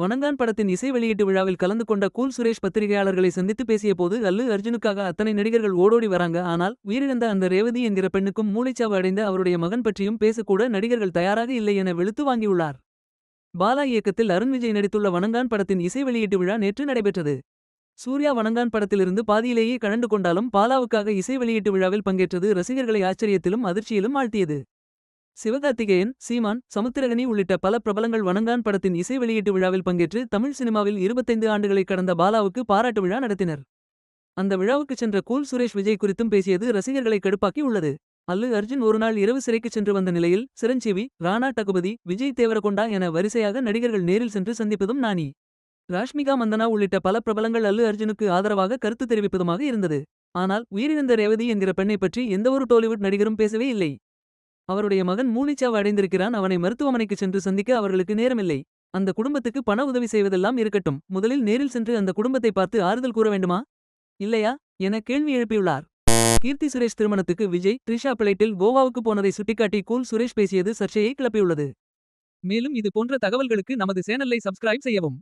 வணங்கான் படத்தின் இசை வெளியீட்டு விழாவில் கலந்து கொண்ட கூல் சுரேஷ் பத்திரிகையாளர்களை சந்தித்து பேசியபோது அல்லு அர்ஜுனுக்காக அத்தனை நடிகர்கள் ஓடோடி வராங்க. ஆனால் உயிரிழந்த அந்த ரேவதி என்கிற பெண்ணுக்கும் மூளைச்சாவு அடைந்த அவருடைய மகன் பற்றியும் பேசக்கூட நடிகர்கள் தயாராக இல்லை என வெளுத்து வாங்கியுள்ளார். பாலா இயக்கத்தில் அருண் விஜய் நடித்துள்ள வணங்கான் படத்தின் இசை வெளியீட்டு விழா நேற்று நடைபெற்றது. சூர்யா வணங்கான் படத்திலிருந்து பாதியிலேயே கழண்டு கொண்டாலும் பாலாவுக்காக இசை வெளியீட்டு விழாவில் பங்கேற்றது ரசிகர்களை ஆச்சரியத்திலும் அதிர்ச்சியிலும் ஆழ்த்தியது. சிவகார்த்திகேயன், சீமான், சமுத்திரகனி உள்ளிட்ட பல பிரபலங்கள் வணங்கான் படத்தின் இசை வெளியீட்டு விழாவில் பங்கேற்று தமிழ் சினிமாவில் 25 ஆண்டுகளை கடந்த பாலாவுக்கு பாராட்டு விழா நடத்தினர். அந்த விழாவுக்கு சென்ற கூல் சுரேஷ் விஜய் குறித்தும் பேசியது ரசிகர்களை கடுப்பாக்கி உள்ளது. அல்லு அர்ஜுன் ஒருநாள் இரவு சிறைக்கு சென்று வந்த நிலையில் சிரஞ்சீவி, ராணா டகுபதி, விஜய் தேவரகொண்டா என வரிசையாக நடிகர்கள் நேரில் சென்று சந்திப்பதும் நானி. ராஷ்மிகா மந்தனா உள்ளிட்ட பல பிரபலங்கள் அல்லு அர்ஜுனுக்கு ஆதரவாக கருத்து தெரிவிப்பதுமாக இருந்தது. ஆனால் உயிரிழந்த ரேவதி என்கிற பெண்ணை பற்றி எந்தவொரு டோலிவுட் நடிகரும் பேசவே இல்லை. அவருடைய மகன் மூளைச்சாவு அடைந்திருக்கிறான். அவனை மருத்துவமனைக்கு சென்று சந்திக்க அவர்களுக்கு நேரமில்லை. அந்த குடும்பத்துக்கு பண உதவி செய்வதெல்லாம் இருக்கட்டும், முதலில் நேரில் சென்று அந்த குடும்பத்தை பார்த்து ஆறுதல் கூற வேண்டுமா, இல்லையா என கேள்வி எழுப்பியுள்ளார். கீர்த்தி சுரேஷ் திருமணத்துக்கு விஜய், த்ரிஷா பிளைட்டில் கோவாவுக்கு போனதை சுட்டிக்காட்டி கூல் சுரேஷ் பேசியது சர்ச்சையை கிளப்பியுள்ளது. மேலும் இது போன்ற தகவல்களுக்கு நமது சேனலை சப்ஸ்கிரைப் செய்யவும்.